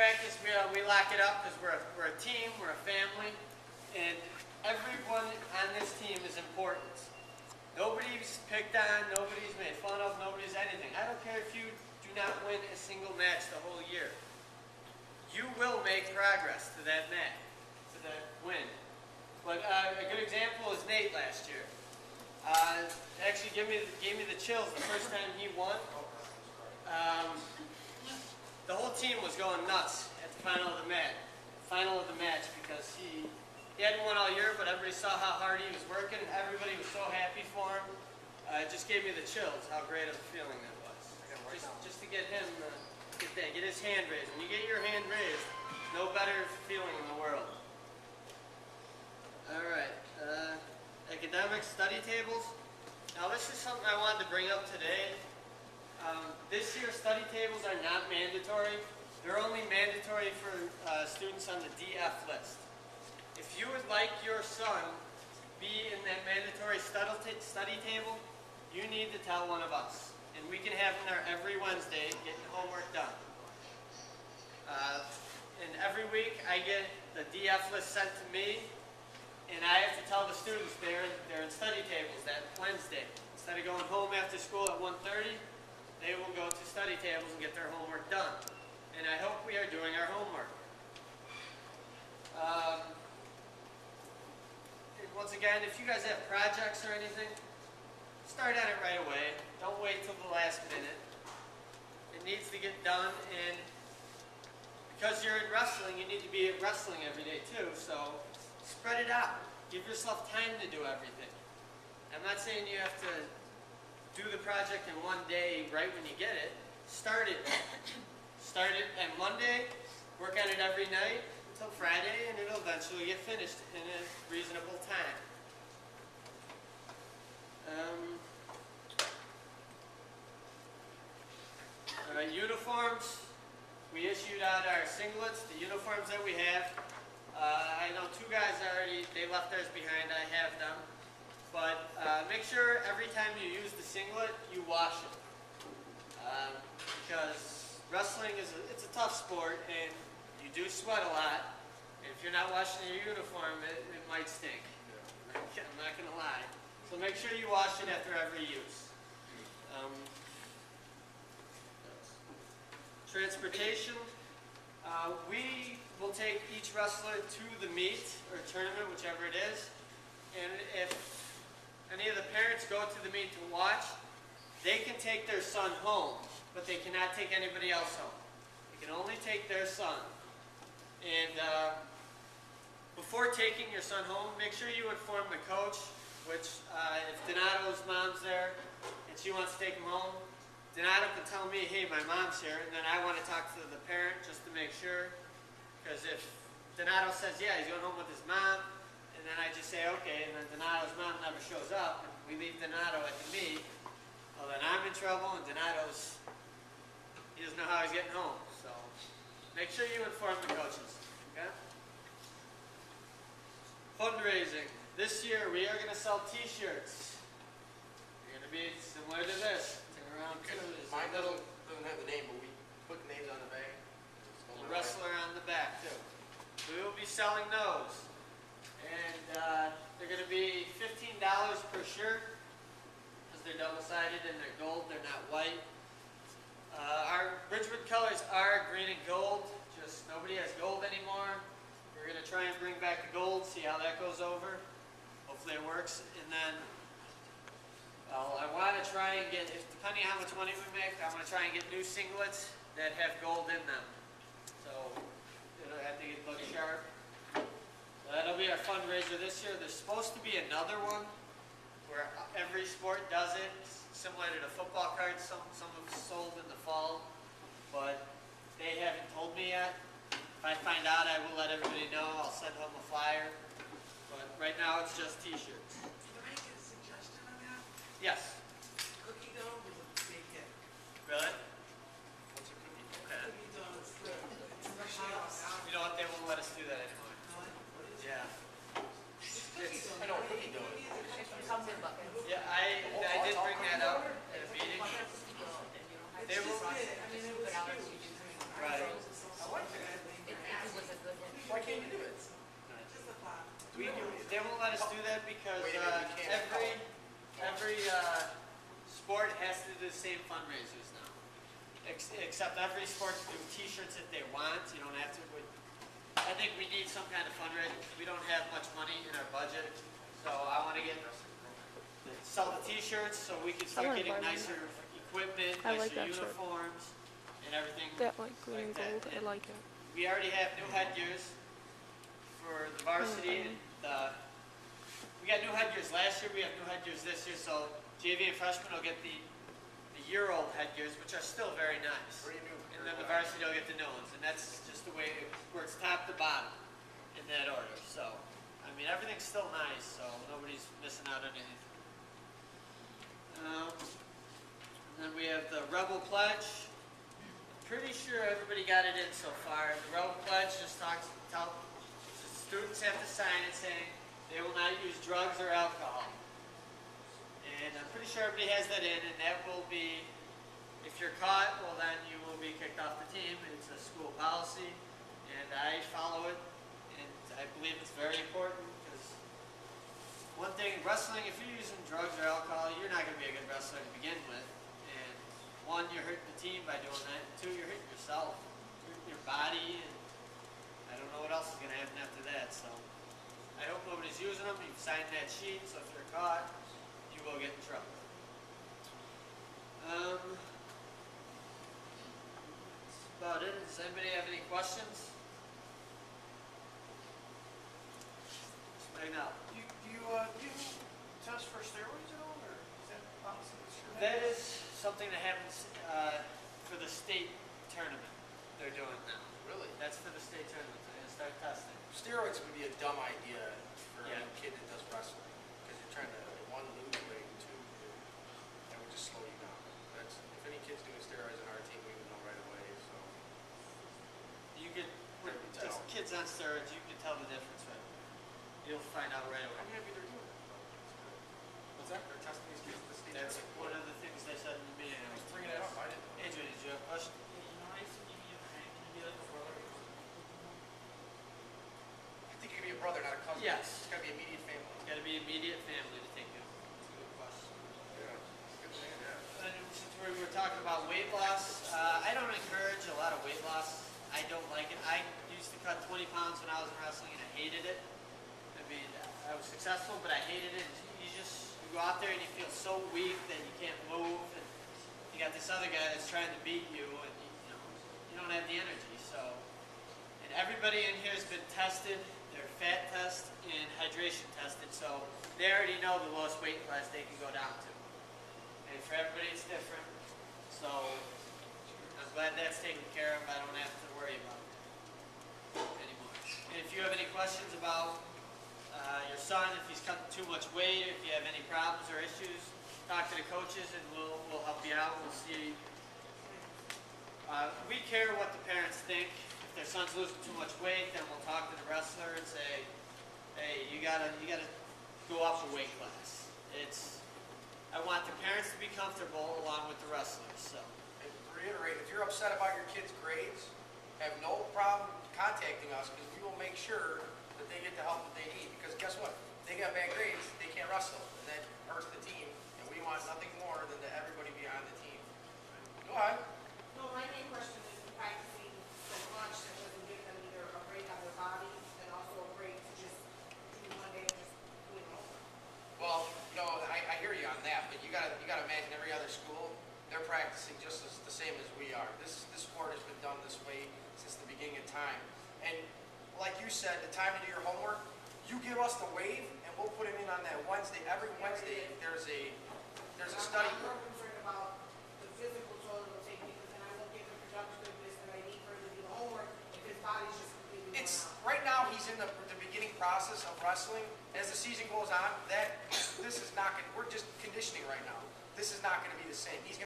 practice, we lock it up because we're a team, we're a family, and everyone on this team is important. Nobody's picked on, nobody's made fun of, nobody's anything. I don't care if you do not win a single match the whole year. You will make progress to that match, to that win. But a good example is Nate last year. Actually gave me the chills the first time he won. The whole team was going nuts at the final of the match because he hadn't won all year, but everybody saw how hard he was working. Everybody was so happy for him. It just gave me the chills, how great of a feeling that was. Just to get him, get his hand raised. When you get your hand raised, no better feeling in the world. All right, academic study tables. Now this is something I wanted to bring up today. This year study tables are not mandatory. They're only mandatory for students on the DF list. If you would like your son to be in that mandatory study table, you need to tell one of us. And we can have him there every Wednesday getting homework done. And every week I get the DF list sent to me, and I have to tell the students they're in study tables that Wednesday. Instead of going home after school at 1:30, they will go to study tables and get their homework done. And I hope we are doing our homework. Once again, if you guys have projects or anything, start on it right away. Don't wait till the last minute. It needs to get done, and because you're in wrestling, you need to be at wrestling every day too, so spread it out. Give yourself time to do everything. I'm not saying you have to do the project in one day right when you get it. Start it on Monday, work on it every night until Friday, and it'll eventually get finished in a reasonable time. All right, uniforms. We issued out our singlets, the uniforms that we have. I know two guys already, they left theirs behind. I have them. But make sure every time you use the singlet, you wash it. Because wrestling it's a tough sport, and you do sweat a lot. And if you're not washing your uniform, it might stink. I'm not going to lie. So make sure you wash it after every use. Transportation. We will take each wrestler to the meet or tournament, whichever it is. And if any of the parents go to the meet to watch, they can take their son home, but they cannot take anybody else home. They can only take their son. And before taking your son home, make sure you inform the coach, which if Donato's mom's there and she wants to take him home, Donato can tell me, hey, my mom's here, and then I want to talk to the parent just to make sure. Because if Donato says, yeah, he's going home with his mom, and then I just say, okay, and then Donato's mom never shows up, and we leave Donato at the meet, well, then I'm in trouble, and he doesn't know how he's getting home. So make sure you inform the coaches, okay? Fundraising. This year, we are going to sell T-shirts. They're going to be similar to this. Around two. Mine doesn't have the name, but we put names on the back. The wrestler on the back, too. So we will be selling those. And they're going to be $15 per shirt because they're double-sided and they're gold, they're not white. Our Ridgewood colors are green and gold, just nobody has gold anymore. We're going to try and bring back the gold, see how that goes over. Hopefully it works. And then I want to try and get, depending on how much money we make, I want to try and get new singlets that have gold in them. So it'll have to look sharp. That'll be our fundraiser this year. There's supposed to be another one where every sport does it, similar to the football cards. Some of them sold in the fall, but they haven't told me yet. If I find out, I will let everybody know. I'll send home a flyer. But right now, it's just T-shirts. Can I get a suggestion on that? Yes. Cookie dough was a big hit. Really? What's a cookie? Okay. Cookie dough is good. Especially out. You know what? They won't let us do that anymore. What is it? Yeah. It's cookie It's- dough. I know what cookie dough is. It comes in buckets. Yeah, I did bring that up at a meeting. They It's will. just good. I mean, it was But Alex, huge. you do Right. I like it. because Wait a minute, you can't every sport has to do the same fundraisers now. Except every sport can do T-shirts if they want. You don't have to. I think we need some kind of fundraising. We don't have much money in our budget, so I want to sell the T-shirts so we can start getting nicer equipment, I like nicer that shirt. uniforms, and everything. That like green and that. gold. I And like it. we already have new headgears for the varsity. And we got new headgears last year. We have new headgears this year. So JV and freshmen will get the year-old headgears, which are still very nice. Pretty new. And then the varsity will get the new ones. And that's just the way it works, top to bottom, in that order. So, I mean, everything's still nice. So nobody's missing out on anything. And then we have the Rebel Pledge. Pretty sure everybody got it in so far. The Rebel Pledge just tells students have to sign it saying they will not use drugs or alcohol. And I'm pretty sure everybody has that in, and that will be, if you're caught, well then you will be kicked off the team. It's a school policy, and I follow it, and I believe it's very important because one thing, wrestling, if you're using drugs or alcohol, you're not going to be a good wrestler to begin with. And one, you're hurting the team by doing that. And two, you're hurting yourself, you're hurting your body, and I don't know what else is going to happen after that. So I hope nobody's using them. You've signed that sheet, so if you're caught, you will get in trouble. That's about it. Does anybody have any questions? Right now. Do you test for steroids at all, or is that policy that's your? That is something that happens for the state tournament. They're doing now. Really? That's for the state tournament. They're going to start testing. Steroids would be a dumb idea for Yeah. a kid that does wrestling, because you're trying to, one, lose weight, and two, that would just slow you down. That's, if any kid's doing steroids on our team, we would know right away, so. You could, Can we just tell? kids on steroids, you can tell the difference, right? You'll find out right away. I'm happy they're doing it. What's that? They're testing these kids at the state That's tournament? one of the things they said in the meeting. I was bringing it up, I didn't know. Andrew, did you have a question? I used to be like a brother. I think it could be a brother, not a cousin. Yes. It's gotta be immediate family. It's got to be immediate family to take you. That's a good question. Yeah. Good thing, yeah. And since we were talking about weight loss, I don't encourage a lot of weight loss. I don't like it. I used to cut 20 pounds when I was in wrestling, and I hated it. I mean, I was successful, but I hated it. You go out there and you feel so weak that you can't move, and you got this other guy that's trying to beat you, and you don't have the energy. So, and everybody in here has been tested. They're fat test and hydration tested, so they already know the lowest weight class they can go down to. And for everybody, it's different. So I'm glad that's taken care of. I don't have to worry about it anymore. And if you have any questions about your son, if he's cutting too much weight, if you have any problems or issues, talk to the coaches and we'll help you out. We'll see. We care what the parents think. If their son's losing too much weight, then we'll talk to the wrestler and say, hey, you gotta go up a weight class. I want the parents to be comfortable along with the wrestlers. So. And to reiterate, if you're upset about your kids' grades, have no problem contacting us, because we will make sure that they get the help that they need. Because guess what? If they got bad grades, they can't wrestle, and that hurts the team. And we want nothing more than to everybody be on the team. Go ahead. No, my main question is practicing so much that doesn't give them either a break on their bodies and also a break to just do one day and just do it over. Well, no, I hear you on that, but you gotta imagine every other school, they're practicing just the same as we are. This sport has been done this way since the beginning of time. And like you said, the time to do your homework, you give us the wave, and we'll put it in on that Wednesday. Every Wednesday, there's a study I'm group. more concerned about the physical toll it will take because then I won't get the productiveness that I need for him to do the homework if his body's just completely worn It's out. right now he's in the beginning process of wrestling. As the season goes on, this is not gonna, we're just conditioning right now. This is not gonna be the same. He's gonna